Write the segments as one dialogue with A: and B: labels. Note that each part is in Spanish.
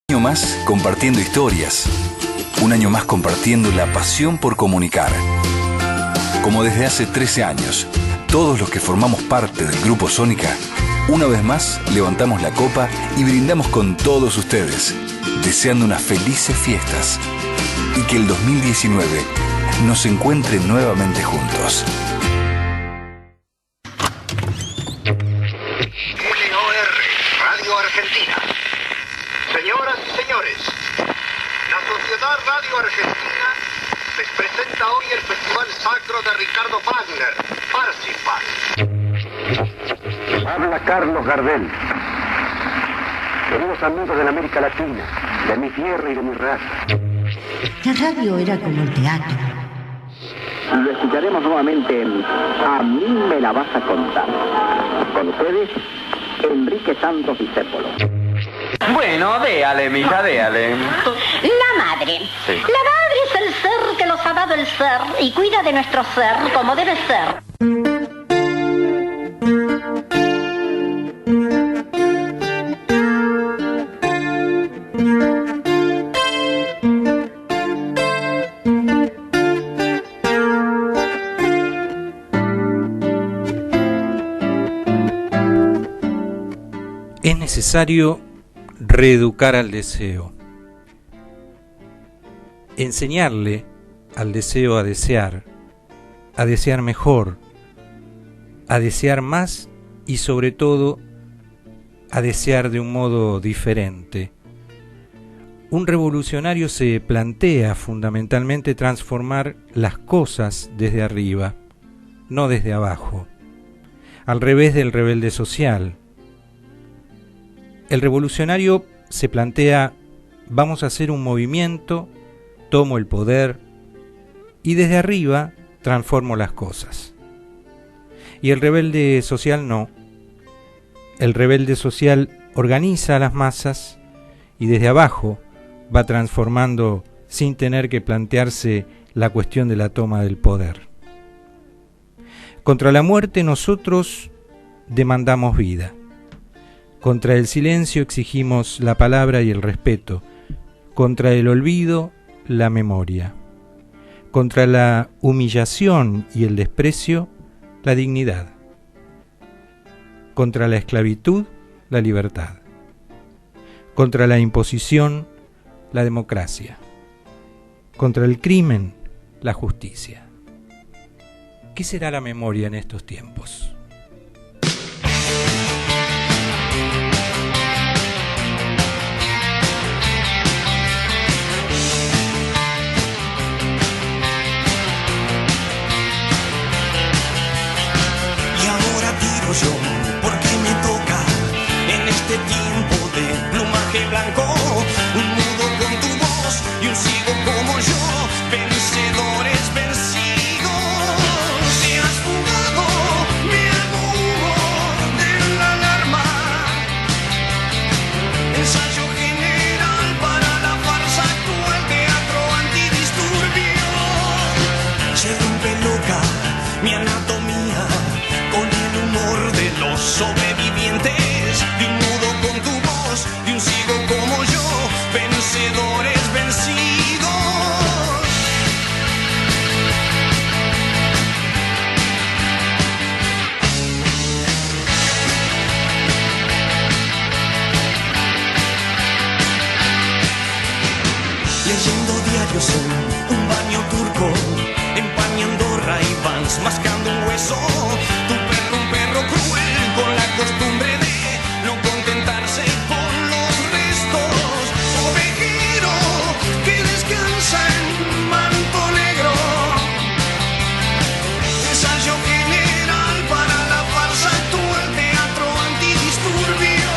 A: Un año más compartiendo historias, un año más compartiendo la pasión por comunicar. Como desde hace 13 años, todos los que formamos parte del Grupo Sónica, una vez más levantamos la copa y brindamos con todos ustedes, deseando unas felices fiestas y que el 2019 nos encuentre nuevamente juntos.
B: LOR, Radio Argentina. Señoras y señores, la Sociedad Radio Argentina les presenta hoy el Festival Sacro de Ricardo Wagner, Parsifal.
C: Habla Carlos Gardel. Queridos amigos de la América Latina, de mi tierra y de mi raza.
D: La radio era como el teatro.
C: Lo escucharemos nuevamente en A mí me la vas a contar. Con ustedes, Enrique Santos Discépolo.
E: Bueno, déale, mija, déale.
F: La madre.
E: Sí.
F: La madre es el ser que nos ha dado el ser y cuida de nuestro ser como debe ser.
G: Es necesario reeducar al deseo, enseñarle al deseo a desear mejor, a desear más y sobre todo a desear de un modo diferente. Un revolucionario se plantea fundamentalmente transformar las cosas desde arriba, no desde abajo, al revés del rebelde social. El revolucionario se plantea, vamos a hacer un movimiento, tomo el poder y desde arriba transformo las cosas. Y el rebelde social no. El rebelde social organiza a las masas y desde abajo va transformando sin tener que plantearse la cuestión de la toma del poder. Contra la muerte nosotros demandamos vida. Contra el silencio exigimos la palabra y el respeto. Contra el olvido, la memoria. Contra la humillación y el desprecio, la dignidad. Contra la esclavitud, la libertad. Contra la imposición, la democracia. Contra el crimen, la justicia. ¿Qué será la memoria en estos tiempos?
H: Yo, porque me toca en este tiempo de plumaje blanco, un mudo con tu voz y un ciego como yo, vencedores vencidos. Te has fugado, me hago humo de la alarma. Ensayo general para la farsa actual, teatro antidisturbio. Se rompe loca mi anatomía con el humor de los sobrevivientes, de un mudo con tu voz, de un ciego como yo, vencedores vencidos. Leyendo diarios en un baño turco, empañando Ray-Bans, mascando un hueso. Tu perro, un perro cruel, con la costumbre de no contentarse con los restos. Ovejero que descansa en manto negro. Ensayo general para la farsa actual, teatro antidisturbio.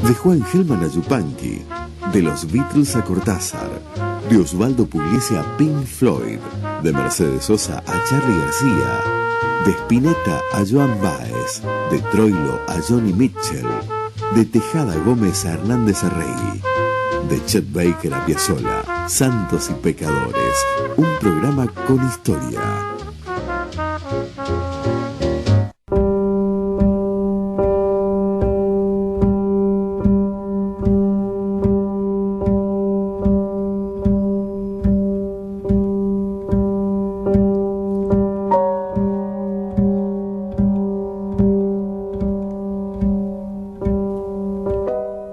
I: de Juan Gelman a Yupanqui, de los Beatles a Cortázar, de Osvaldo Pugliese a Pink Floyd, de Mercedes Sosa a Charly García, de Spinetta a Joan Baez, de Troilo a Johnny Mitchell, de Tejada Gómez a Hernández Arregui, de Chet Baker a Piazzolla, Santos y Pecadores, un programa con historia.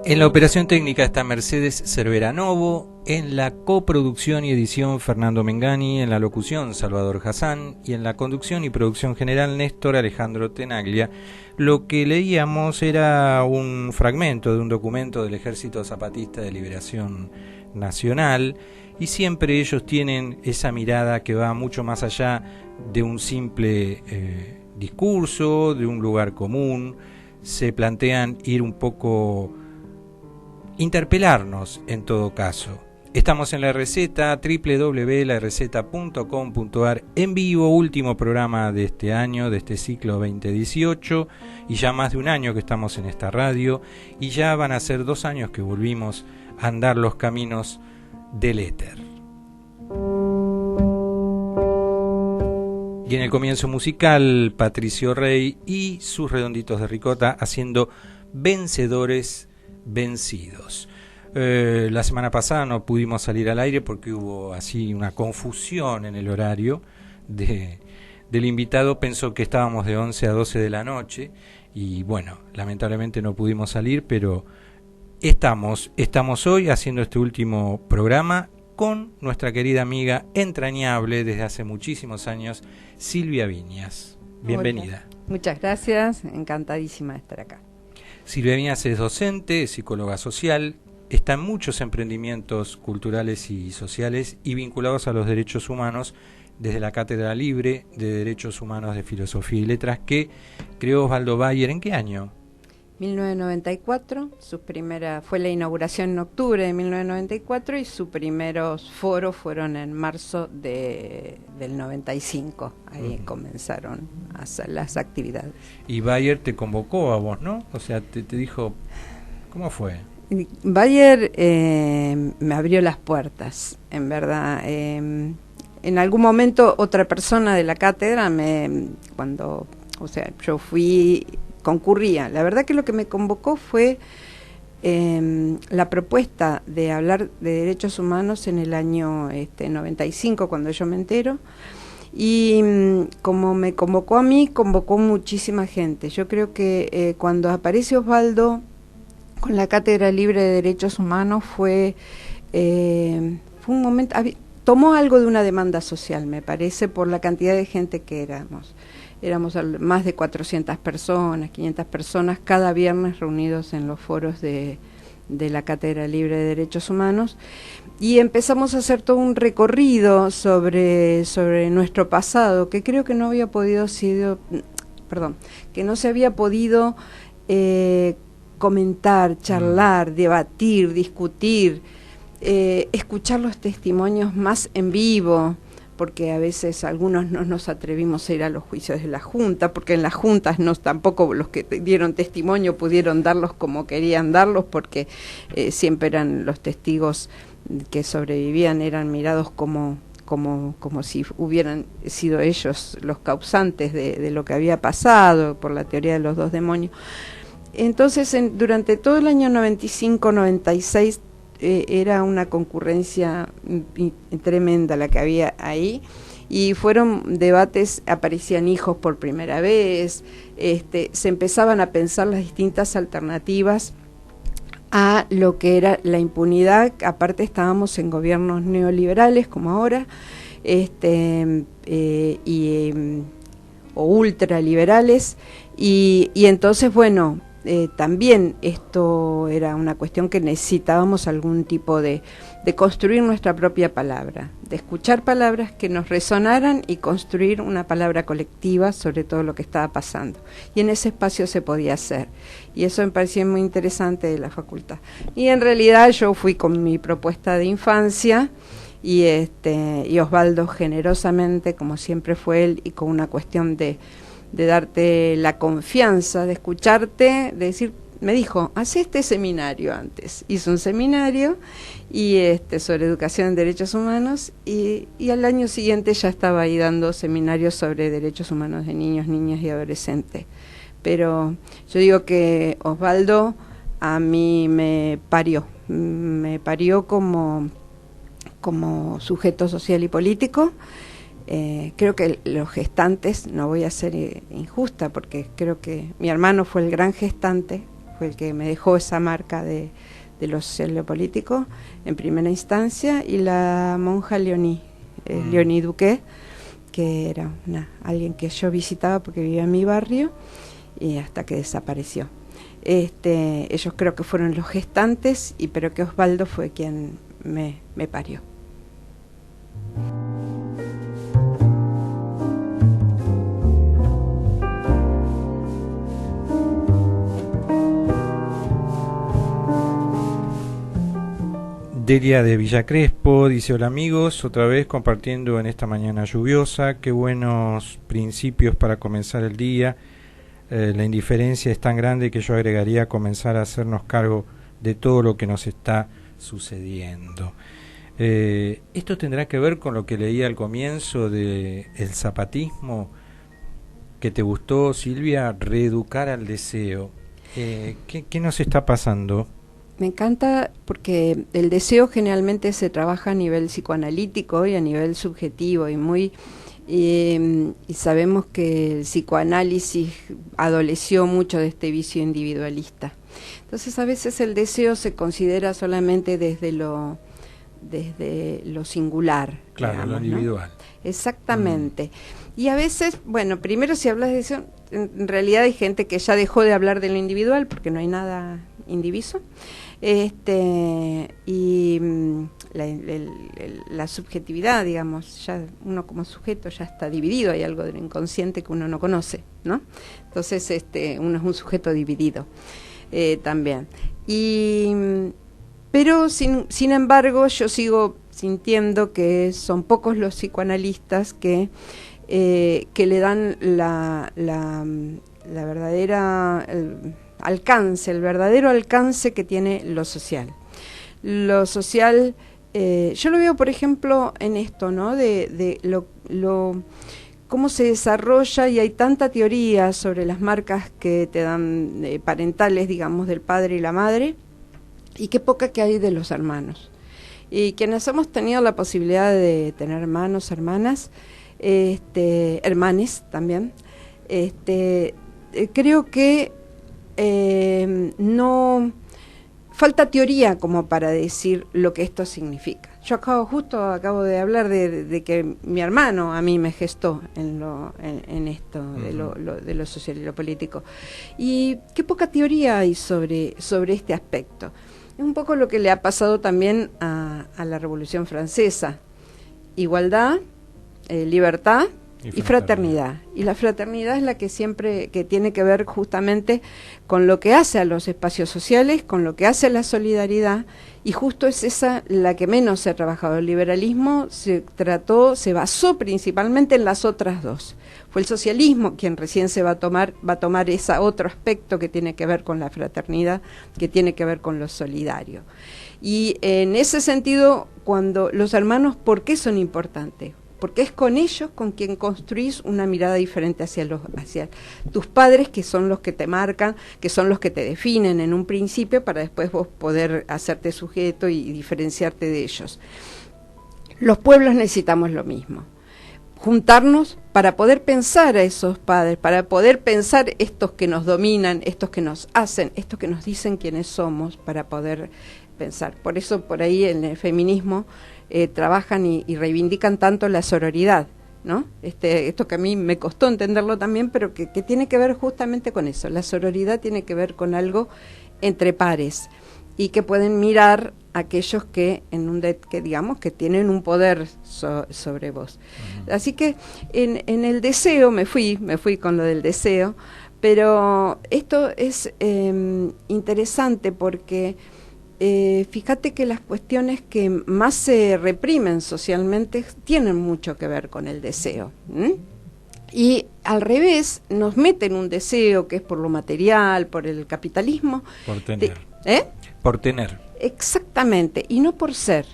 G: En la operación técnica está Mercedes Cervera Novo, en la coproducción y edición Fernando Mengani, en la locución Salvador Hassan y en la conducción y producción general Néstor Alejandro Tenaglia. Lo que leíamos era un fragmento de un documento del Ejército Zapatista de Liberación Nacional, y siempre ellos tienen esa mirada que va mucho más allá de un simple discurso, de un lugar común. Se plantean ir un poco... interpelarnos en todo caso. Estamos en La Receta, www.lareceta.com.ar, en vivo, último programa de este año, de este ciclo 2018, y ya más de un año que estamos en esta radio, y ya van a ser 2 años que volvimos a andar los caminos del éter. Y en el comienzo musical, Patricio Rey y sus Redonditos de Ricota haciendo Vencedores Vencidos. La semana pasada no pudimos salir al aire porque hubo así una confusión en el horario del invitado. Pensó que estábamos de 11 a 12 de la noche y bueno, lamentablemente no pudimos salir, pero estamos hoy haciendo este último programa con nuestra querida amiga entrañable desde hace muchísimos años, Silvia Viñas. Bienvenida.
J: Hola. Muchas gracias, encantadísima de estar acá.
G: Silvia Viñas es docente, es psicóloga social, está en muchos emprendimientos culturales y sociales y vinculados a los derechos humanos desde la Cátedra Libre de Derechos Humanos de Filosofía y Letras que creó Osvaldo Bayer. ¿En qué año?
J: 1994, fue la inauguración en octubre de 1994 y sus primeros foros fueron en marzo del 95. Ahí comenzaron a hacer las actividades.
G: Y Bayer te convocó a vos, ¿no? O sea, te dijo, ¿cómo fue?
J: Bayer me abrió las puertas, en verdad. En algún momento otra persona de la cátedra yo concurría. La verdad que lo que me convocó fue la propuesta de hablar de derechos humanos en el año 95, cuando yo me entero, y como me convocó a mí, convocó muchísima gente. Yo creo que cuando aparece Osvaldo con la Cátedra Libre de Derechos Humanos fue un momento, tomó algo de una demanda social, me parece, por la cantidad de gente que éramos. Éramos más de 400 personas, 500 personas cada viernes reunidos en los foros de la Cátedra Libre de Derechos Humanos, y empezamos a hacer todo un recorrido sobre nuestro pasado, que creo que no se había podido comentar, charlar, debatir, discutir, escuchar los testimonios más en vivo, porque a veces algunos no nos atrevimos a ir a los juicios de la Junta, porque en las juntas tampoco los que dieron testimonio pudieron darlos como querían darlos, porque siempre eran los testigos que sobrevivían, eran mirados como si hubieran sido ellos los causantes de lo que había pasado, por la teoría de los 2 demonios. Entonces, durante todo el año 95-96, era una concurrencia tremenda la que había ahí, y fueron debates, aparecían hijos por primera vez, se empezaban a pensar las distintas alternativas a lo que era la impunidad. Aparte estábamos en gobiernos neoliberales como ahora, o ultraliberales, y entonces bueno, también esto era una cuestión que necesitábamos algún tipo de construir nuestra propia palabra, de escuchar palabras que nos resonaran y construir una palabra colectiva sobre todo lo que estaba pasando. Y en ese espacio se podía hacer. Y eso me parecía muy interesante de la facultad. Y en realidad yo fui con mi propuesta de infancia y Osvaldo generosamente, como siempre fue él, y con una cuestión de darte la confianza, de escucharte, de decir, me dijo, haz este seminario antes. Hizo un seminario y sobre educación en derechos humanos y al año siguiente ya estaba ahí dando seminarios sobre derechos humanos de niños, niñas y adolescentes. Pero yo digo que Osvaldo a mí me parió como sujeto social y político. Creo que los gestantes, no voy a ser injusta porque creo que mi hermano fue el gran gestante, fue el que me dejó esa marca de lo social y lo político en primera instancia, y la monja Leonie Duque, que era alguien que yo visitaba porque vivía en mi barrio y hasta que desapareció. Ellos creo que fueron los gestantes, pero que Osvaldo fue quien me parió.
G: Delia de Villa Crespo dice: hola amigos, otra vez compartiendo en esta mañana lluviosa, qué buenos principios para comenzar el día. La indiferencia es tan grande que yo agregaría comenzar a hacernos cargo de todo lo que nos está sucediendo. Esto tendrá que ver con lo que leí al comienzo de el zapatismo, que te gustó, Silvia, reeducar al deseo. ¿Qué nos está pasando?
J: Me encanta porque el deseo generalmente se trabaja a nivel psicoanalítico y a nivel subjetivo y sabemos que el psicoanálisis adoleció mucho de este vicio individualista. Entonces a veces el deseo se considera solamente desde lo singular.
G: Claro, digamos, lo individual.
J: ¿No? Exactamente. Y a veces, bueno, primero si hablas de deseo, en realidad hay gente que ya dejó de hablar de lo individual porque no hay nada indiviso. Y la subjetividad, digamos, ya uno como sujeto ya está dividido, hay algo del inconsciente que uno no conoce, ¿no? Entonces uno es un sujeto dividido también. Pero sin embargo yo sigo sintiendo que son pocos los psicoanalistas que le dan la verdadera el verdadero alcance que tiene lo social. Lo social, yo lo veo por ejemplo en esto, ¿no? De cómo se desarrolla, y hay tanta teoría sobre las marcas que te dan parentales, digamos, del padre y la madre, y qué poca que hay de los hermanos. Y quienes hemos tenido la posibilidad de tener hermanos, hermanas, hermanes también, creo que no falta teoría como para decir lo que esto significa. Yo acabo de hablar de que mi hermano a mí me gestó en esto de lo social y lo político, y qué poca teoría hay sobre este aspecto. Es un poco lo que le ha pasado también a la Revolución Francesa: igualdad, libertad y fraternidad. Y la fraternidad es la que siempre tiene que ver justamente con lo que hace a los espacios sociales, con lo que hace a la solidaridad, y justo es esa la que menos se ha trabajado. El liberalismo se basó principalmente en las otras dos. Fue el socialismo quien recién va a tomar ese otro aspecto que tiene que ver con la fraternidad, que tiene que ver con lo solidario. Y en ese sentido, cuando los hermanos, ¿por qué son importantes? Porque es con ellos con quien construís una mirada diferente hacia tus padres, que son los que te marcan, que son los que te definen en un principio, para después vos poder hacerte sujeto y diferenciarte de ellos. Los pueblos necesitamos lo mismo: juntarnos para poder pensar a esos padres, para poder pensar estos que nos dominan, estos que nos hacen, estos que nos dicen quiénes somos, para poder pensar. Por eso por ahí en el feminismo trabajan y reivindican tanto la sororidad, ¿no? Esto que a mí me costó entenderlo también, pero que tiene que ver justamente con eso. La sororidad tiene que ver con algo entre pares y que pueden mirar a aquellos que digamos que tienen un poder sobre vos. Así que en el deseo me fui con lo del deseo, pero esto es interesante porque fíjate que las cuestiones que más se reprimen socialmente tienen mucho que ver con el deseo. Y al revés, nos meten un deseo que es por lo material, por el capitalismo.
G: Por tener. Por tener.
J: Exactamente, y no por ser.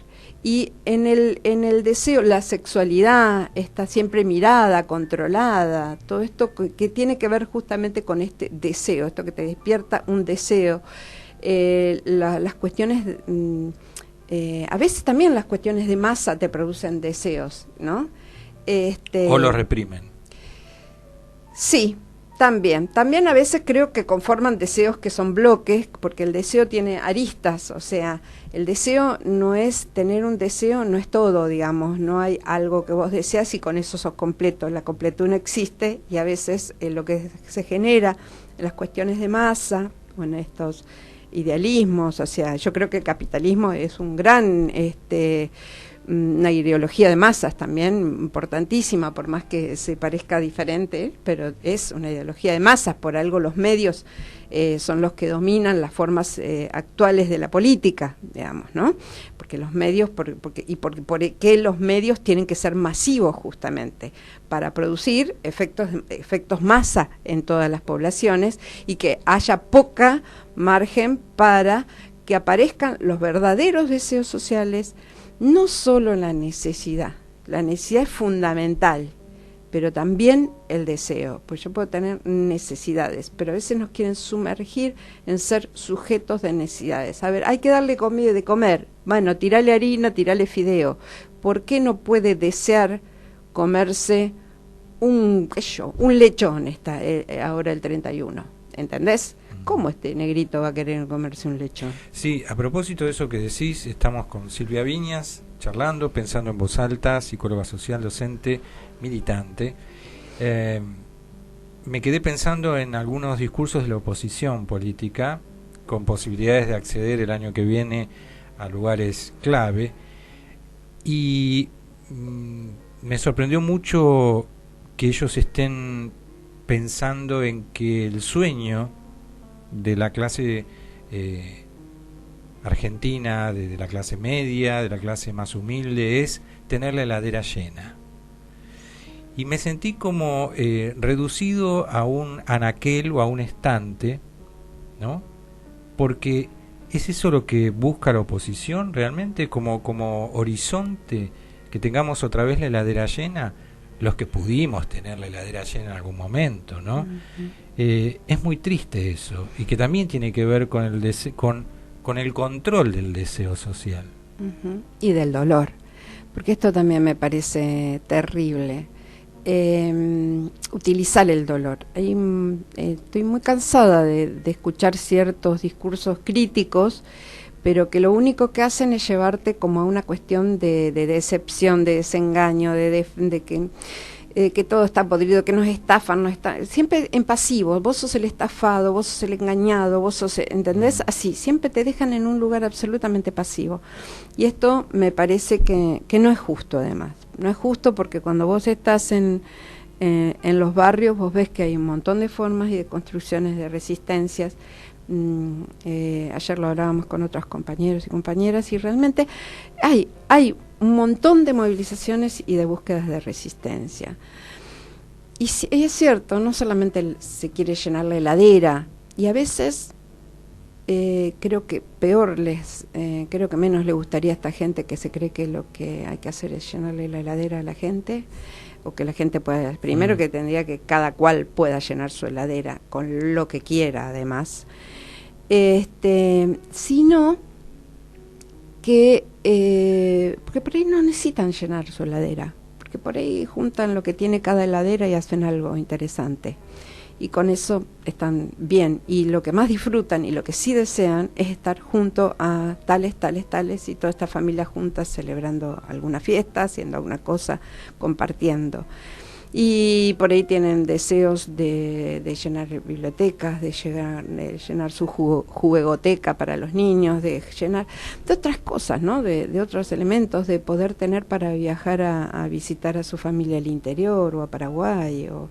J: Y en el deseo, la sexualidad está siempre mirada, controlada, todo esto que tiene que ver justamente con este deseo, esto que te despierta un deseo. Las cuestiones, a veces también las cuestiones de masa te producen deseos, ¿no?
G: O los reprimen.
J: Sí, también a veces creo que conforman deseos que son bloques, porque el deseo tiene aristas, o sea, el deseo no es, tener un deseo no es todo, digamos, no hay algo que vos deseas y con eso sos completo, la completud no existe, y a veces lo que se genera en las cuestiones de masa, o en estos idealismos, o sea, yo creo que el capitalismo es un gran, una ideología de masas también importantísima, por más que se parezca diferente, pero es una ideología de masas, por algo los medios son los que dominan las formas actuales de la política, digamos, ¿no? Porque los medios, porque los medios tienen que ser masivos justamente, para producir efectos masa en todas las poblaciones y que haya poca margen para que aparezcan los verdaderos deseos sociales, no solo la necesidad es fundamental, pero también el deseo, pues yo puedo tener necesidades, pero a veces nos quieren sumergir en ser sujetos de necesidades. A ver, hay que darle comida de comer, bueno, tirale harina, tirale fideo. ¿Por qué no puede desear comerse un lechón ahora el 31? ¿Entendés? ¿Cómo este negrito va a querer comerse un lechón?
G: Sí, a propósito de eso que decís, estamos con Silvia Viñas, charlando, pensando en voz alta, psicóloga social, docente, militante. Me quedé pensando en algunos discursos de la oposición política, con posibilidades de acceder el año que viene a lugares clave, y me sorprendió mucho que ellos estén pensando en que el sueño de la clase argentina, de la clase media, de la clase más humilde, es tener la heladera llena. Y me sentí como reducido a un anaquel o a un estante, ¿no? Porque ¿es eso lo que busca la oposición realmente como horizonte? Que tengamos otra vez la heladera llena, los que pudimos tener la heladera llena en algún momento, ¿no? Es muy triste eso, y que también tiene que ver con el control del deseo social.
J: Y del dolor, porque esto también me parece terrible. Utilizar el dolor. Estoy muy cansada de escuchar ciertos discursos críticos, pero que lo único que hacen es llevarte como a una cuestión de decepción, de desengaño, de que todo está podrido, que nos estafan, siempre en pasivo. Vos sos el estafado, vos sos el engañado, vos sos, ¿entendés? Así, siempre te dejan en un lugar absolutamente pasivo. Y esto me parece que no es justo, además. No es justo porque cuando vos estás en los barrios, vos ves que hay un montón de formas y de construcciones de resistencias. Ayer lo hablábamos con otros compañeros y compañeras, y realmente hay un montón de movilizaciones y de búsquedas de resistencia. Y es cierto, no solamente se quiere llenar la heladera, y a veces creo que creo que menos le gustaría a esta gente que se cree que lo que hay que hacer es llenarle la heladera a la gente, o que la gente pueda, primero que tendría que cada cual pueda llenar su heladera con lo que quiera, además, sino que porque por ahí no necesitan llenar su heladera, porque por ahí juntan lo que tiene cada heladera y hacen algo interesante. y con eso están bien. Y lo que más disfrutan y lo que sí desean es estar junto a tales y toda esta familia juntas celebrando alguna fiesta, haciendo alguna cosa, compartiendo. Y por ahí tienen deseos de llenar bibliotecas, de llenar su juegoteca para los niños, de llenar de otras cosas, ¿no? De otros elementos, de poder tener para viajar a visitar a su familia al interior o a Paraguay, o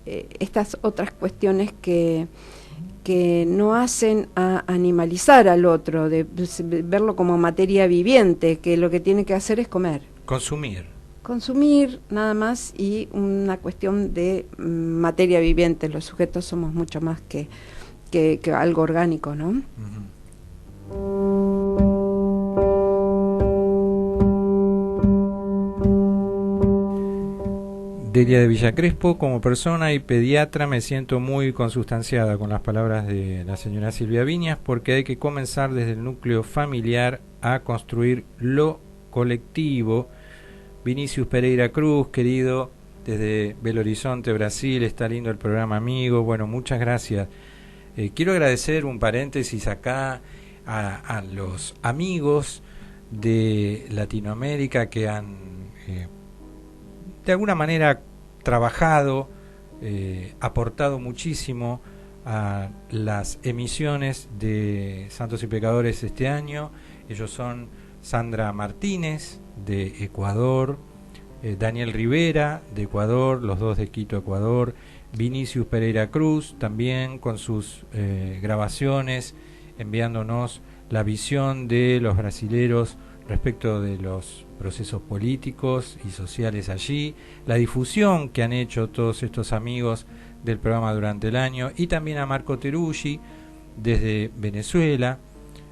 J: estas otras cuestiones que no hacen a animalizar al otro, de verlo como materia viviente, que lo que tiene que hacer es comer. Consumir nada más, y una cuestión de materia viviente. Los sujetos somos mucho más que algo orgánico, ¿no?
G: Delia de Villa Crespo, como persona y pediatra me siento muy consustanciada con las palabras de la señora Silvia Viñas, porque hay que comenzar desde el núcleo familiar a construir lo colectivo. Vinicius Pereira Cruz, querido, desde Belo Horizonte, Brasil, está lindo el programa, amigo. Bueno, muchas gracias. Quiero agradecer un paréntesis acá a los amigos de Latinoamérica que han de alguna manera trabajado, aportado muchísimo a las emisiones de Santos y Pecadores este año. Ellos son Sandra Martínez, de Ecuador, Daniel Rivera, de Ecuador, los dos de Quito, Ecuador, Vinicius Pereira Cruz, también con sus grabaciones, enviándonos la visión de los brasileros respecto de los procesos políticos y sociales allí, la difusión que han hecho todos estos amigos del programa durante el año, y también a Marco Teruggi, desde Venezuela,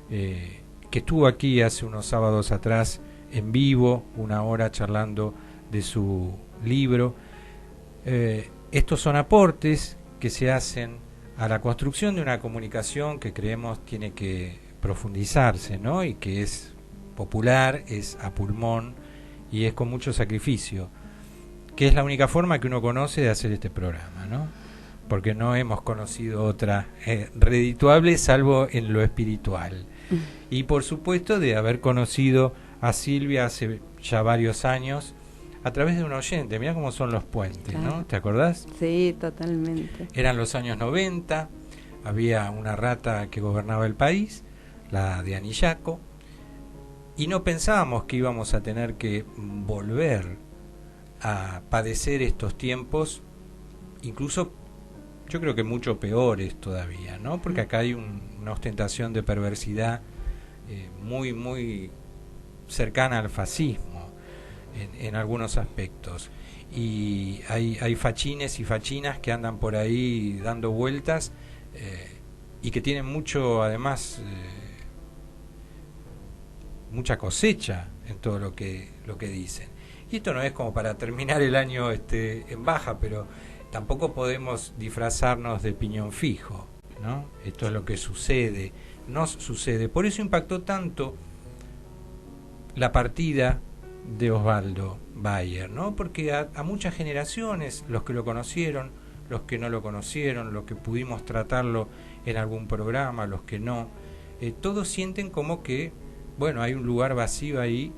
G: que estuvo aquí hace unos sábados atrás en vivo, 1 hora charlando de su libro. Estos son aportes que se hacen a la construcción de una comunicación que creemos tiene que profundizarse, ¿no? Y que es popular, es a pulmón y es con mucho sacrificio, que es la única forma que uno conoce de hacer este programa, ¿no? Porque no hemos conocido otra redituable salvo en lo espiritual. Y por supuesto de haber conocido a Silvia hace ya varios años a través de un oyente. Mirá cómo son los puentes, claro, ¿no? ¿Te acordás?
J: Sí, totalmente.
G: Eran los años 90, había una rata que gobernaba el país, la de Anillaco, y no pensábamos que íbamos a tener que volver a padecer estos tiempos, incluso yo creo que mucho peores todavía, ¿no? Porque acá hay una ostentación de perversidad muy cercana al fascismo en algunos aspectos, y hay fachines y fachinas que andan por ahí dando vueltas y que tienen mucho, además, mucha cosecha en todo lo que dicen. Y esto no es como para terminar el año en baja, pero tampoco podemos disfrazarnos de piñón fijo, ¿no? Esto es lo que sucede, nos sucede. Por eso impactó tanto la partida de Osvaldo Bayer, ¿no? Porque a muchas generaciones, los que lo conocieron, los que no lo conocieron, los que pudimos tratarlo en algún programa, los que no, todos sienten como que, bueno, hay un lugar vacío ahí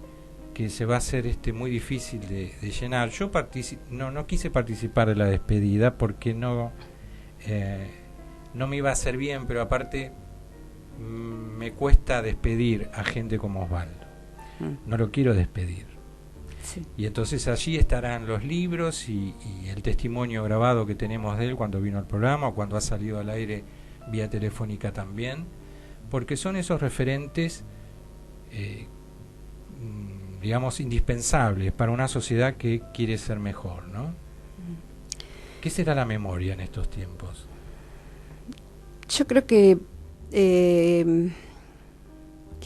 G: que se va a hacer muy difícil de llenar. Yo no quise participar de la despedida porque no me iba a hacer bien, pero aparte me cuesta despedir a gente como Osvaldo. No lo quiero despedir. Sí. Y entonces allí estarán los libros y el testimonio grabado que tenemos de él cuando vino al programa o cuando ha salido al aire vía telefónica también, porque son esos referentes digamos indispensables para una sociedad que quiere ser mejor, ¿no? ¿Qué será la memoria en estos tiempos?
J: Yo creo que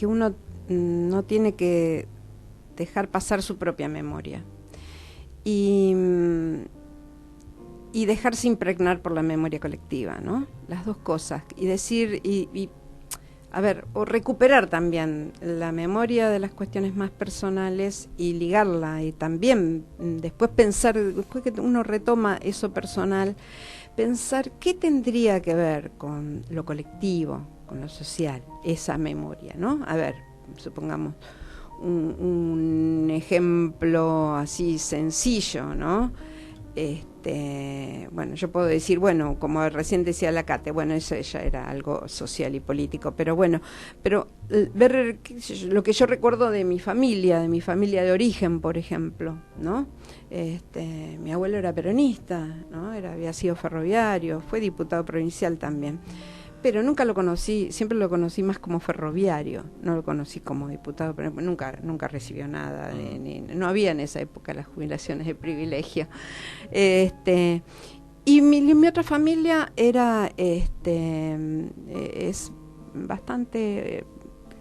J: uno no tiene que dejar pasar su propia memoria y dejarse impregnar por la memoria colectiva, ¿no? Las dos cosas, y decir y o recuperar también la memoria de las cuestiones más personales y ligarla, y también después pensar, después que uno retoma eso personal, pensar qué tendría que ver con lo colectivo, con lo social, esa memoria, ¿no? A ver, supongamos un ejemplo así sencillo, ¿no? Bueno, yo puedo decir, bueno, como recién decía la Cate, bueno, eso ya era algo social y político, pero bueno, ver lo que yo recuerdo de mi familia de origen, por ejemplo, ¿no? Mi abuelo era peronista, ¿no? Había sido ferroviario, fue diputado provincial también, pero nunca lo conocí, siempre lo conocí más como ferroviario, no lo conocí como diputado, pero nunca recibió nada, no había en esa época las jubilaciones de privilegio. Y mi otra familia era es bastante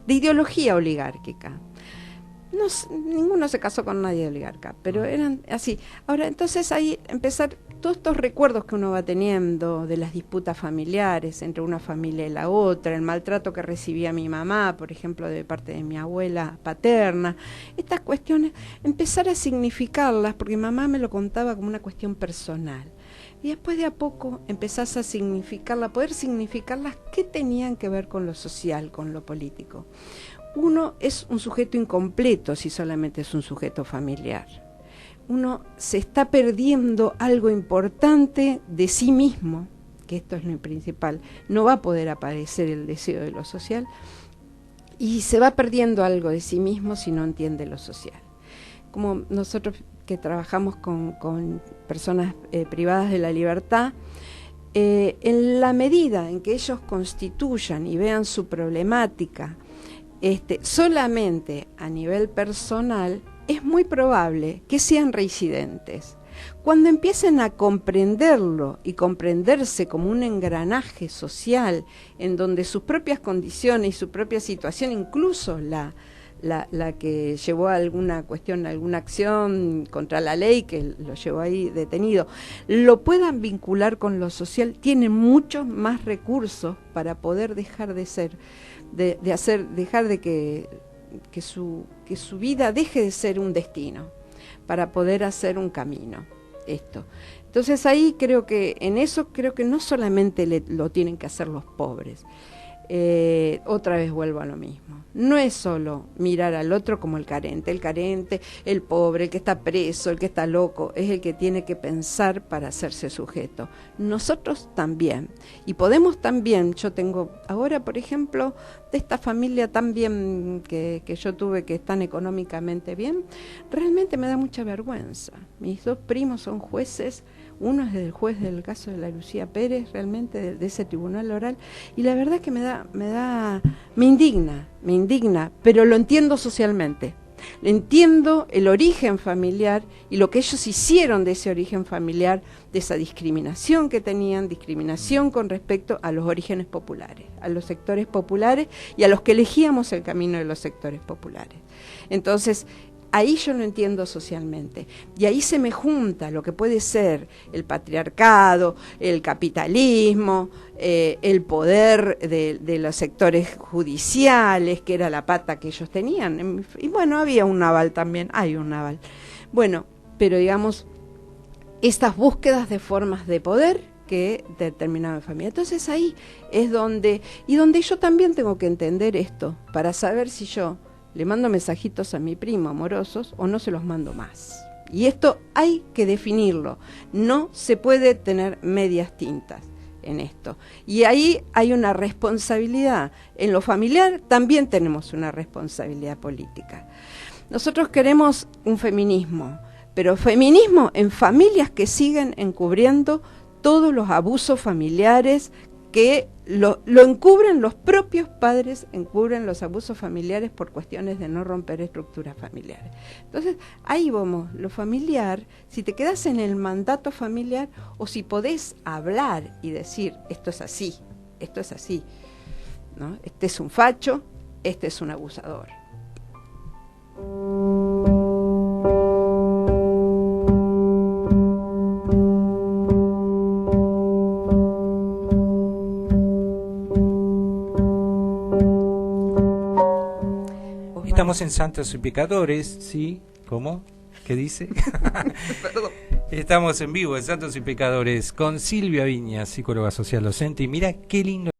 J: de ideología oligárquica. Ninguno se casó con nadie oligarca, pero eran así. Ahora, entonces ahí empezar todos estos recuerdos que uno va teniendo de las disputas familiares entre una familia y la otra, el maltrato que recibía mi mamá, por ejemplo, de parte de mi abuela paterna, estas cuestiones, empezar a significarlas, porque mamá me lo contaba como una cuestión personal. Y después de a poco empezás a poder significarlas que tenían que ver con lo social, con lo político. Uno es un sujeto incompleto si solamente es un sujeto familiar. Uno se está perdiendo algo importante de sí mismo, que esto es lo principal. No va a poder aparecer el deseo de lo social y se va perdiendo algo de sí mismo si no entiende lo social. Como nosotros que trabajamos con personas privadas de la libertad, en la medida en que ellos constituyan y vean su problemática solamente a nivel personal, es muy probable que sean reincidentes. Cuando empiecen a comprenderlo y comprenderse como un engranaje social en donde sus propias condiciones y su propia situación, incluso la que llevó a alguna cuestión, alguna acción contra la ley que lo llevó ahí detenido, lo puedan vincular con lo social, tienen muchos más recursos para poder dejar de ser, dejar de que su vida deje de ser un destino, para poder hacer un camino. Entonces ahí creo que no solamente lo tienen que hacer los pobres. Otra vez vuelvo a lo mismo. No es solo mirar al otro como el carente, el pobre, el que está preso, el que está loco, es el que tiene que pensar para hacerse sujeto. Nosotros también. Y podemos también, yo tengo ahora, por ejemplo, de esta familia tan bien que yo tuve, que están económicamente bien, realmente me da mucha vergüenza. Mis dos primos son jueces. Uno es el juez del caso de la Lucía Pérez, realmente de ese tribunal oral, y la verdad que me indigna, pero lo entiendo socialmente. Entiendo el origen familiar y lo que ellos hicieron de ese origen familiar, de esa discriminación que tenían, discriminación con respecto a los orígenes populares, a los sectores populares y a los que elegíamos el camino de los sectores populares. Entonces, ahí yo lo entiendo socialmente, y ahí se me junta lo que puede ser el patriarcado, el capitalismo, el poder de los sectores judiciales, que era la pata que ellos tenían. Y bueno, había un naval también, hay un naval. Bueno, pero digamos, estas búsquedas de formas de poder que determinaban familia. Entonces ahí es donde yo también tengo que entender esto, para saber si yo le mando mensajitos a mi primo amorosos o no se los mando más. Y esto hay que definirlo. No se puede tener medias tintas en esto. Y ahí hay una responsabilidad. En lo familiar también tenemos una responsabilidad política. Nosotros queremos un feminismo, pero feminismo en familias que siguen encubriendo todos los abusos familiares, que lo encubren los propios padres, encubren los abusos familiares por cuestiones de no romper estructuras familiares. Entonces, ahí vamos, lo familiar, si te quedas en el mandato familiar, o si podés hablar y decir, esto es así, ¿no? Este es un facho, este es un abusador.
G: Estamos en Santos y Pecadores, ¿sí? ¿Cómo? ¿Qué dice?
J: Perdón.
G: Estamos en vivo en Santos y Pecadores con Silvia Viñas, psicóloga social docente. Y mira qué lindo.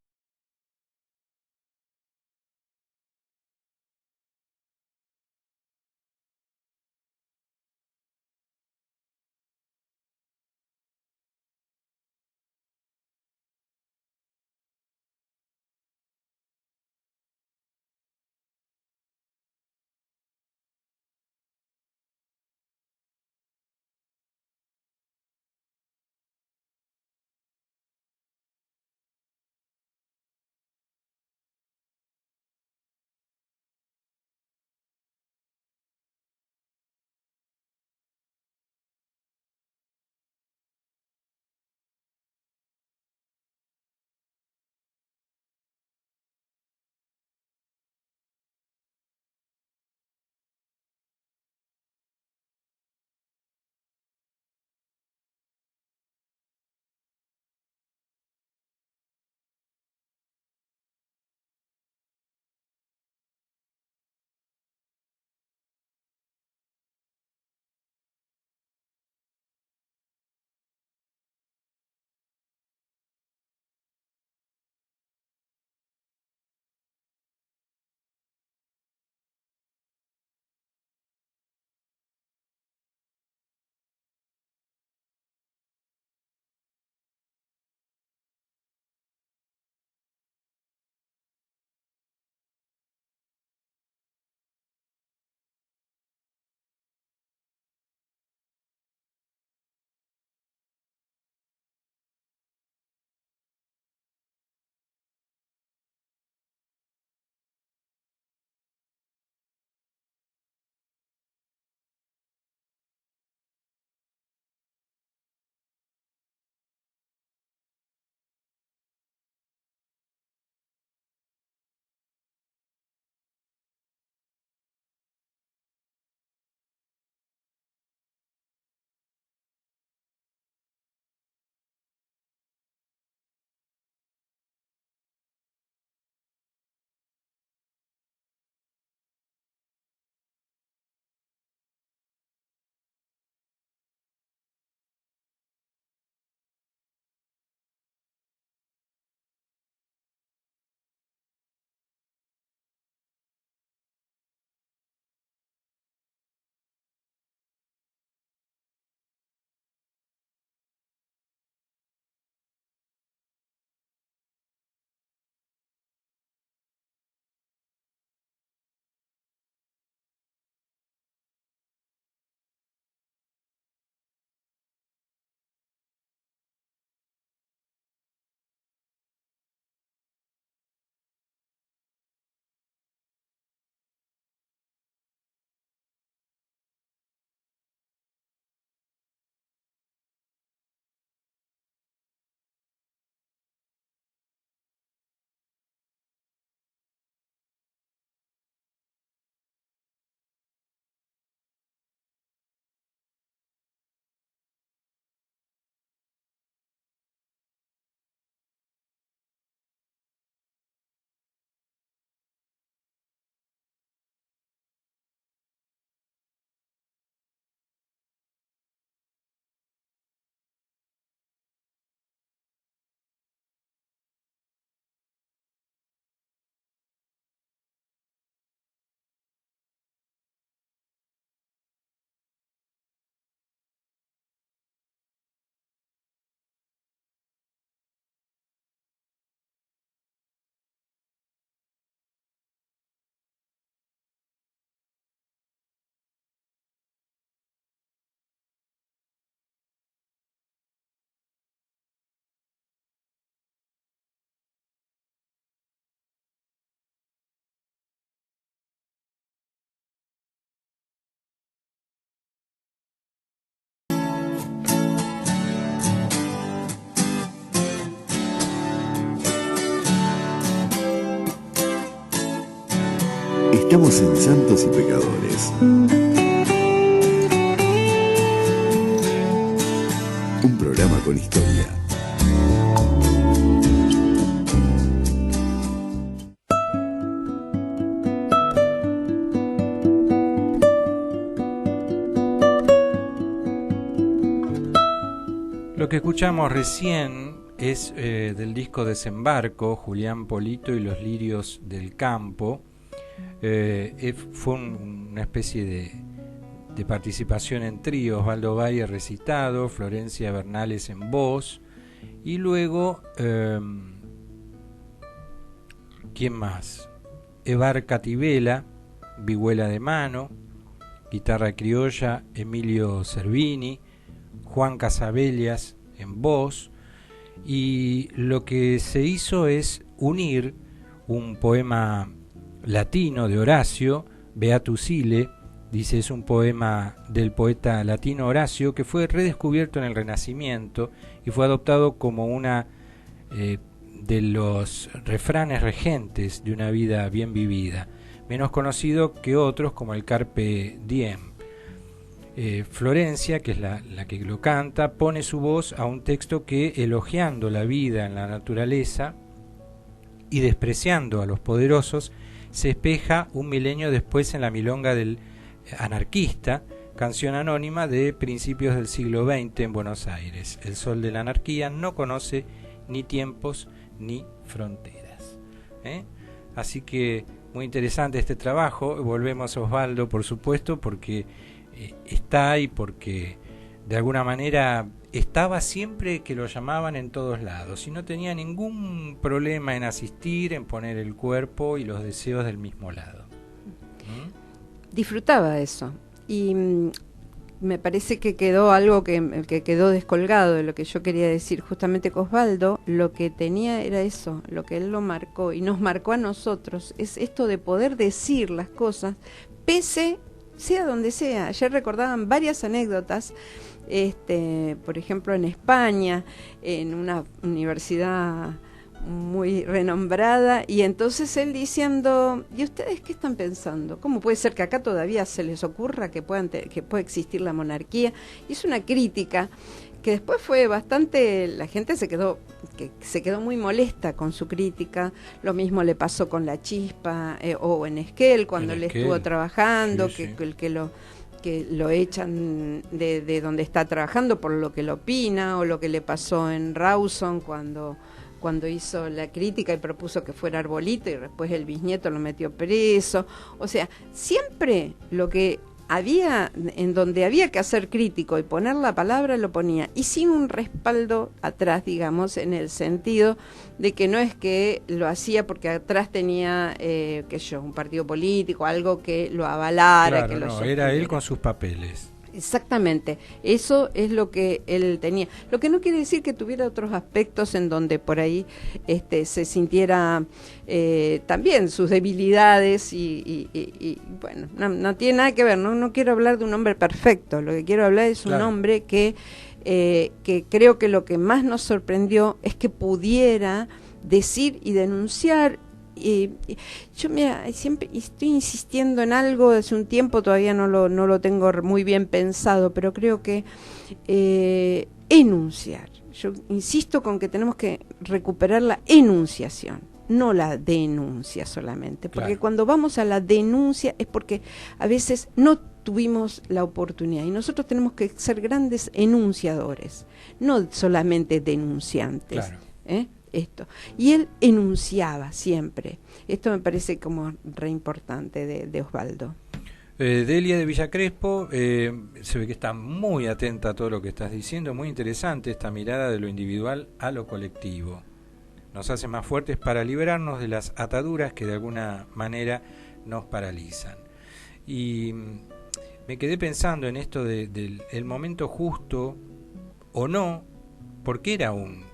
I: Estamos en Santos y Pecadores. Un programa con historia.
G: que escuchamos recién es del disco Desembarco, Julián Polito y los lirios del campo. Fue una especie de participación en trío, Osvaldo Bayer recitado, Florencia Bernales en voz, y luego, ¿quién más? Evar Cativela, vihuela de mano, guitarra criolla, Emilio Cervini, Juan Casabellas en voz, y lo que se hizo es unir un poema latino de Horacio, Beatus Ile, dice, es un poema del poeta latino Horacio que fue redescubierto en el Renacimiento y fue adoptado como una de los refranes regentes de una vida bien vivida, menos conocido que otros como el Carpe Diem. Florencia, que es la que lo canta, pone su voz a un texto que, elogiando la vida en la naturaleza y despreciando a los poderosos, se espeja un milenio después en la milonga del anarquista, canción anónima de principios del siglo XX en Buenos Aires. El sol de la anarquía no conoce ni tiempos ni fronteras. Así que muy interesante este trabajo. Volvemos a Osvaldo, por supuesto, porque está ahí, porque de alguna manera estaba siempre que lo llamaban en todos lados y no tenía ningún problema en asistir, en poner el cuerpo y los deseos del mismo lado.
J: Disfrutaba eso, y me parece que quedó algo que quedó descolgado de lo que yo quería decir. Justamente con Osvaldo lo que tenía era eso, lo que él lo marcó y nos marcó a nosotros, es esto de poder decir las cosas pese sea donde sea. Ayer recordaban varias anécdotas, por ejemplo en España, en una universidad muy renombrada, y entonces él diciendo, ¿y ustedes qué están pensando? ¿Cómo puede ser que acá todavía se les ocurra que pueda existir la monarquía? Y es una crítica que después fue bastante, la gente se quedó muy molesta con su crítica. Lo mismo le pasó con La Chispa, o en Esquel, cuando él estuvo trabajando, sí. que lo echan de donde está trabajando por lo que lo opina, o lo que le pasó en Rawson cuando hizo la crítica y propuso que fuera Arbolito y después el bisnieto lo metió preso. O sea, siempre lo que había, en donde había que hacer crítico y poner la palabra, lo ponía, y sin un respaldo atrás, digamos, en el sentido de que no es que lo hacía porque atrás tenía, un partido político, algo que lo avalara.
G: Claro, que no, era él con sus papeles.
J: Exactamente, eso es lo que él tenía. Lo que no quiere decir que tuviera otros aspectos en donde por ahí se sintiera también sus debilidades y bueno, no tiene nada que ver. No quiero hablar de un hombre perfecto, lo que quiero hablar es un hombre que creo que lo que más nos sorprendió es que pudiera decir y denunciar. Yo siempre estoy insistiendo en algo hace un tiempo, todavía no lo tengo muy bien pensado, pero creo que enunciar. Yo insisto con que tenemos que recuperar la enunciación, no la denuncia solamente, porque cuando vamos a la denuncia es porque a veces no tuvimos la oportunidad, y nosotros tenemos que ser grandes enunciadores, no solamente denunciantes. Y él enunciaba siempre. Esto me parece como re importante de Osvaldo.
G: Delia de Villa Crespo, se ve que está muy atenta a todo lo que estás diciendo. Muy interesante esta mirada de lo individual a lo colectivo. Nos hace más fuertes para liberarnos de las ataduras que de alguna manera nos paralizan. Y me quedé pensando en esto del momento justo o no, porque era un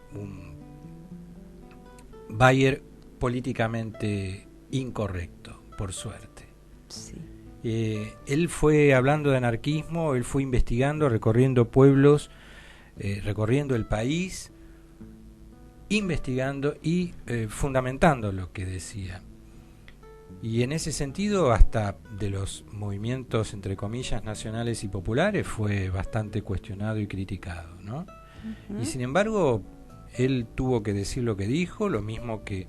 G: Bayer políticamente incorrecto, por suerte.
J: Sí.
G: Él fue hablando de anarquismo, él fue investigando, recorriendo pueblos, recorriendo el país, investigando y fundamentando lo que decía. Y en ese sentido, hasta de los movimientos, entre comillas, nacionales y populares, fue bastante cuestionado y criticado, ¿no? Uh-huh. Y sin embargo, él tuvo que decir lo que dijo, lo mismo que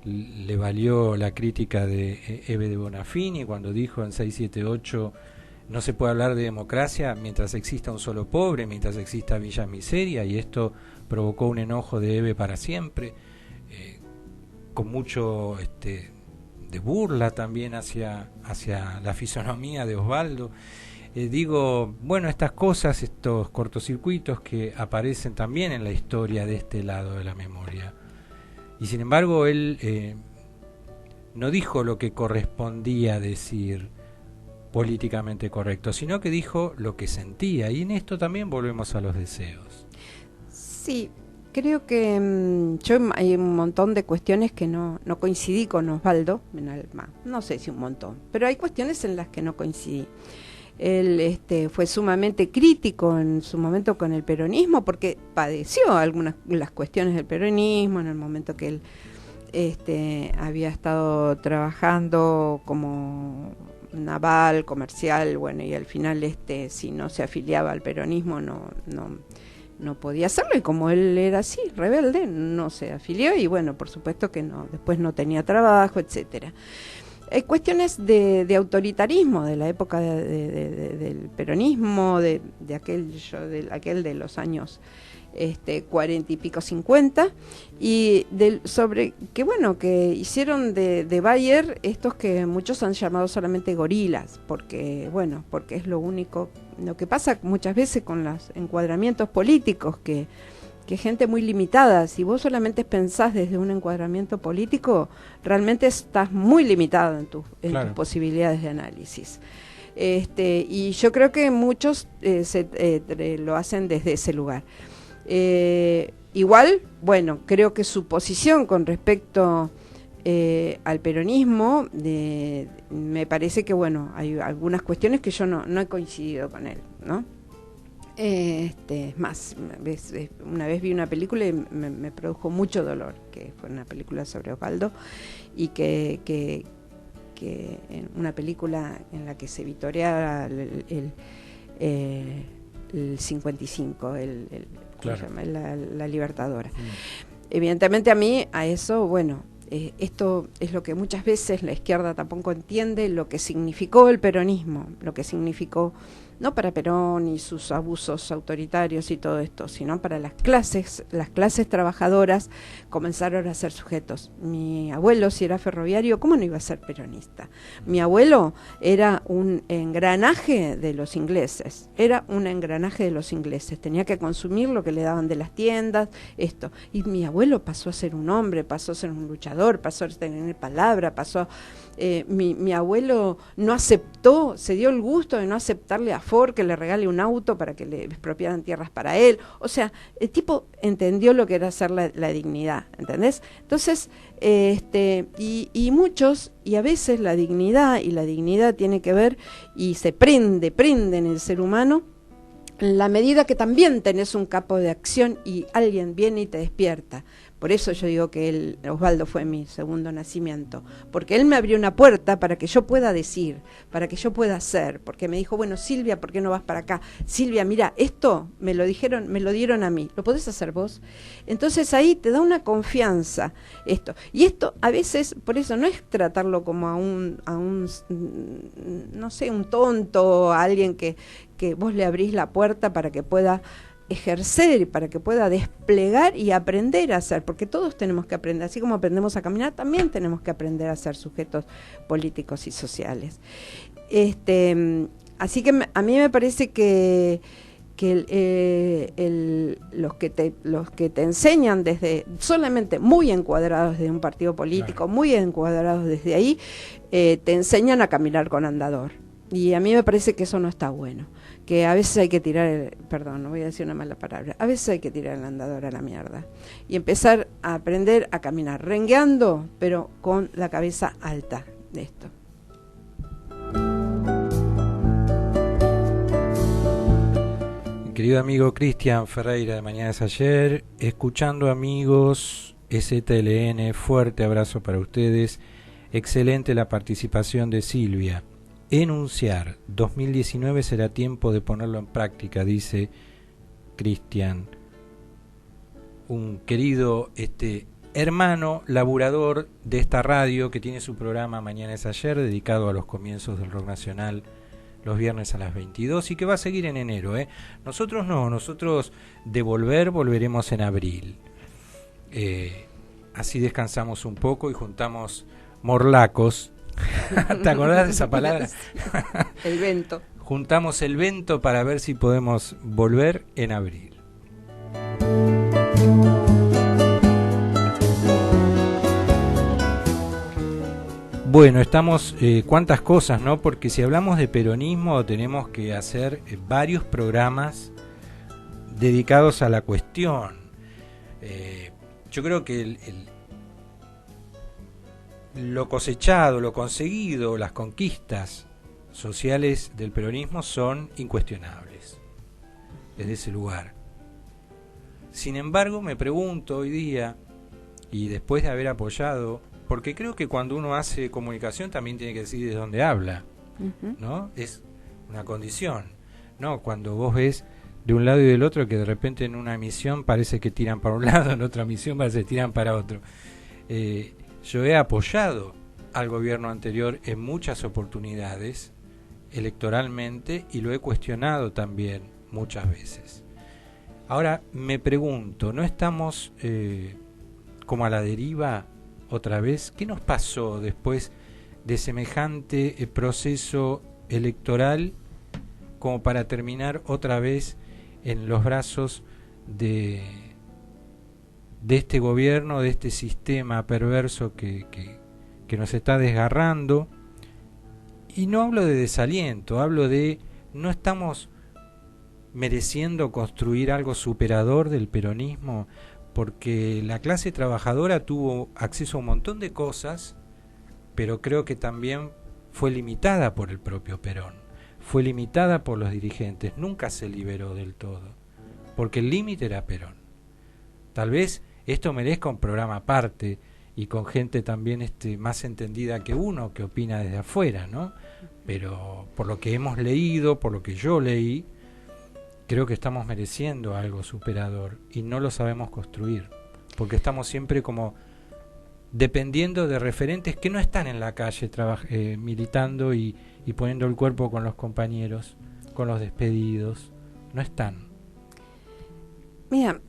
G: le valió la crítica de Eve de Bonafini cuando dijo en 678 no se puede hablar de democracia mientras exista un solo pobre, mientras exista Villa Miseria, y esto provocó un enojo de Eve para siempre, con mucho de burla también hacia la fisonomía de Osvaldo. Digo, bueno, estas cosas, estos cortocircuitos que aparecen también en la historia de este lado de la memoria. Y sin embargo, él no dijo lo que correspondía decir políticamente correcto, sino que dijo lo que sentía, y en esto también volvemos a los deseos.
J: Sí, creo que yo hay un montón de cuestiones que no coincidí con Osvaldo, no sé si un montón, pero hay cuestiones en las que no coincidí. Él fue sumamente crítico en su momento con el peronismo, porque padeció algunas las cuestiones del peronismo en el momento que él había estado trabajando como naval, comercial, bueno, y al final si no se afiliaba al peronismo no podía hacerlo, y como él era así, rebelde, no se afilió, y bueno, por supuesto que después no tenía trabajo, etcétera. Hay cuestiones de autoritarismo de la época del peronismo, de aquel de los años 40 y pico, 50, y sobre que bueno, que hicieron de Bayer estos que muchos han llamado solamente gorilas, porque es lo único, lo que pasa muchas veces con los encuadramientos políticos, que gente muy limitada, si vos solamente pensás desde un encuadramiento político, realmente estás muy limitado en tus posibilidades de análisis. Y yo creo que muchos lo hacen desde ese lugar. Igual, bueno, creo que su posición con respecto al peronismo, me parece que bueno, hay algunas cuestiones que yo no he coincidido con él, ¿no? Más, una vez vi una película y me produjo mucho dolor, que fue una película sobre Osvaldo, y que en una película en la que se vitoreaba el 55, ¿cómo se llama? La Libertadora. Evidentemente a mí, a eso, bueno, esto es lo que muchas veces la izquierda tampoco entiende, lo que significó el peronismo, lo que significó no para Perón y sus abusos autoritarios y todo esto, sino para las clases trabajadoras comenzaron a ser sujetos. Mi abuelo, si era ferroviario, ¿cómo no iba a ser peronista? Mi abuelo era un engranaje de los ingleses, tenía que consumir lo que le daban de las tiendas, esto. Y mi abuelo pasó a ser un hombre, pasó a ser un luchador, pasó a tener palabra, mi abuelo no aceptó, se dio el gusto de no aceptarle a Ford que le regale un auto para que le expropiaran tierras para él. O sea, el tipo entendió lo que era ser la dignidad, ¿entendés? Entonces, y muchos, y a veces la dignidad tiene que ver y se prende en el ser humano en la medida que también tenés un campo de acción y alguien viene y te despierta. Por eso yo digo que Osvaldo fue mi segundo nacimiento, porque él me abrió una puerta para que yo pueda decir, para que yo pueda hacer, porque me dijo, bueno, Silvia, ¿por qué no vas para acá? Silvia, mira, esto me lo dieron a mí, ¿lo podés hacer vos? Entonces ahí te da una confianza esto. Y esto a veces, por eso no es tratarlo como a un no sé, un tonto, a alguien que vos le abrís la puerta para que pueda ejercer, para que pueda desplegar y aprender a hacer, porque todos tenemos que aprender, así como aprendemos a caminar, también tenemos que aprender a ser sujetos políticos y sociales. Así que a mí me parece que los que te enseñan desde solamente muy encuadrados desde un partido político, muy encuadrados desde ahí, te enseñan a caminar con andador. Y a mí me parece que eso no está bueno, que a veces hay que tirar, no voy a decir una mala palabra, a veces hay que tirar el andador a la mierda y empezar a aprender a caminar, rengueando, pero con la cabeza alta de esto.
G: Querido amigo Cristian Ferreira de Mañana es Ayer, escuchando amigos STLN, fuerte abrazo para ustedes, excelente la participación de Silvia. Enunciar 2019 será tiempo de ponerlo en práctica, dice Cristian, un querido hermano laburador de esta radio que tiene su programa Mañana es Ayer, dedicado a los comienzos del rock nacional los viernes a las 22 y que va a seguir en enero. Nosotros no, nosotros volveremos en abril. Así descansamos un poco y juntamos morlacos. ¿Te acordás de esa palabra?
J: El vento.
G: Juntamos el vento para ver si podemos volver en abril. Bueno, estamos, cuántas cosas, ¿no? Porque si hablamos de peronismo tenemos que hacer varios programas dedicados a la cuestión. Yo creo que lo cosechado, lo conseguido, las conquistas sociales del peronismo son incuestionables desde ese lugar. Sin embargo, me pregunto hoy día, y después de haber apoyado, porque creo que cuando uno hace comunicación también tiene que decir de dónde habla, ¿no? Es una condición, ¿no? Cuando vos ves de un lado y del otro que de repente en una emisión parece que tiran para un lado, en otra emisión parece que tiran para otro. Yo he apoyado al gobierno anterior en muchas oportunidades electoralmente y lo he cuestionado también muchas veces. Ahora me pregunto, ¿no estamos como a la deriva otra vez? ¿Qué nos pasó después de semejante proceso electoral como para terminar otra vez en los brazos de este gobierno, de este sistema perverso que nos está desgarrando? Y no hablo de desaliento, hablo de no estamos mereciendo construir algo superador del peronismo, porque la clase trabajadora tuvo acceso a un montón de cosas, pero creo que también fue limitada por el propio Perón, fue limitada por los dirigentes, nunca se liberó del todo, porque el límite era Perón. Tal vez esto merezca un programa aparte y con gente también más entendida que uno, que opina desde afuera, ¿no? Pero por lo que hemos leído, por lo que yo leí, creo que estamos mereciendo algo superador y no lo sabemos construir, porque estamos siempre como dependiendo de referentes que no están en la calle militando y poniendo el cuerpo con los compañeros, con los despedidos, no están.
J: Mira,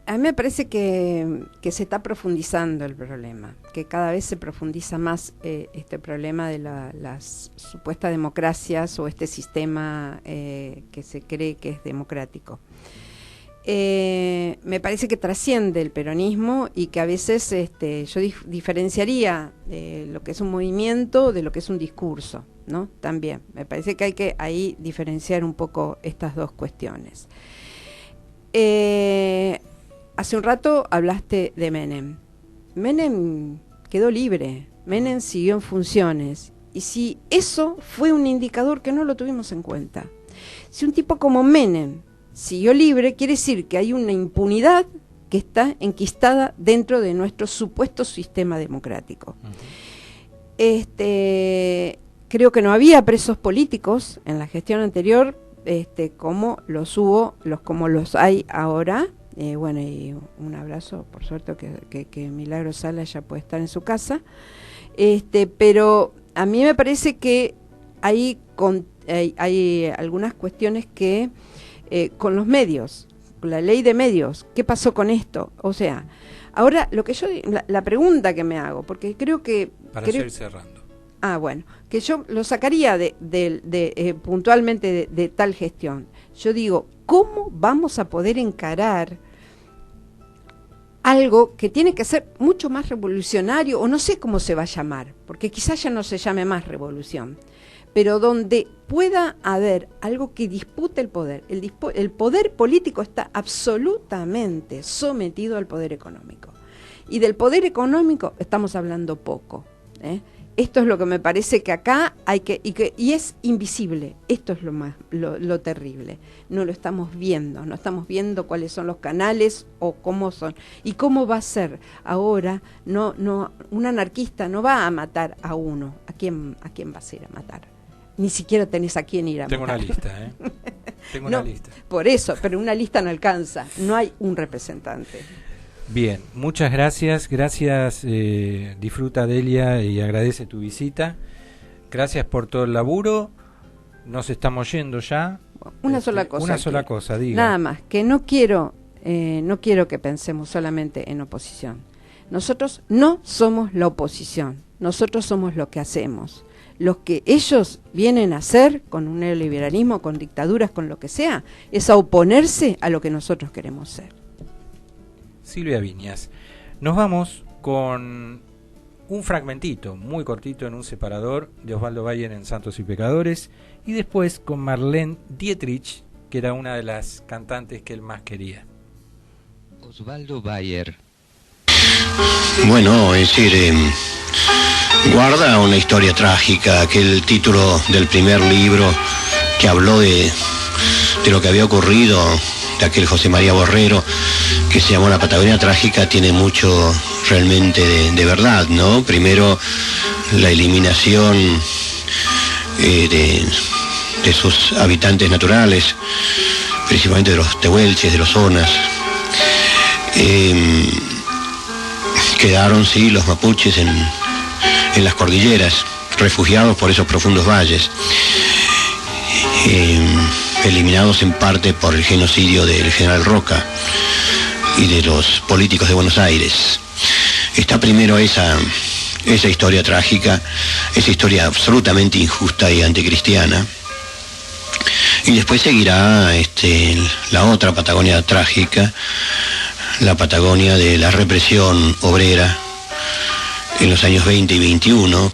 J: a mí me parece que se está profundizando el problema, que cada vez se profundiza más este problema de las supuestas democracias o este sistema que se cree que es democrático. Me parece que trasciende el peronismo y que a veces yo diferenciaría lo que es un movimiento de lo que es un discurso, ¿no? También, me parece que hay que ahí diferenciar un poco estas dos cuestiones. Hace un rato hablaste de Menem. Menem quedó libre, Menem siguió en funciones. Y si eso fue un indicador que no lo tuvimos en cuenta. Si un tipo como Menem siguió libre, quiere decir que hay una impunidad que está enquistada dentro de nuestro supuesto sistema democrático. Creo que no había presos políticos en la gestión anterior, como los hubo, como los hay ahora. Bueno, y un abrazo, por suerte que Milagro Sala ya puede estar en su casa. Pero a mí me parece que hay algunas cuestiones que con los medios, con la ley de medios, ¿qué pasó con esto? O sea, ahora lo que la pregunta que me hago, porque creo que
G: para ir cerrando.
J: Bueno, que yo lo sacaría puntualmente de tal gestión. Yo digo, ¿cómo vamos a poder encarar algo que tiene que ser mucho más revolucionario, o no sé cómo se va a llamar, porque quizás ya no se llame más revolución, pero donde pueda haber algo que dispute el poder? El poder político está absolutamente sometido al poder económico, y del poder económico estamos hablando poco, Esto es lo que me parece que acá hay y es invisible. Esto es lo terrible. No lo estamos viendo, no estamos viendo cuáles son los canales o cómo son. Y cómo va a ser ahora, un anarquista no va a matar a uno. ¿A quién vas a ir a matar? Ni siquiera tenés a quién ir a matar.
G: Tengo una lista, Tengo una lista.
J: Por eso, pero una lista no alcanza. No hay un representante.
G: Bien, muchas gracias, disfruta Delia y agradece tu visita, gracias por todo el laburo, nos estamos yendo ya.
J: Una sola cosa.
G: Una sola cosa, diga.
J: Nada más, que no quiero que pensemos solamente en oposición. Nosotros no somos la oposición, nosotros somos lo que hacemos. Lo que ellos vienen a hacer con un neoliberalismo, con dictaduras, con lo que sea, es a oponerse a lo que nosotros queremos ser.
G: Silvia Viñas, nos vamos con un fragmentito muy cortito en un separador de Osvaldo Bayer en Santos y Pecadores, y después con Marlene Dietrich, que era una de las cantantes que él más quería.
K: Osvaldo Bayer.
L: Bueno, es decir, guarda una historia trágica, aquel título del primer libro que habló de lo que había ocurrido, de aquel José María Borrero, que se llamó La Patagonia Trágica, tiene mucho realmente de verdad, ¿no? Primero, la eliminación de sus habitantes naturales, principalmente de los tehuelches, de los zonas. Quedaron, sí, los mapuches en las cordilleras, refugiados por esos profundos valles, eliminados en parte por el genocidio del general Roca y de los políticos de Buenos Aires. Está primero esa historia trágica, esa historia absolutamente injusta y anticristiana, y después seguirá la otra Patagonia trágica, la Patagonia de la represión obrera en los años 20 y 21.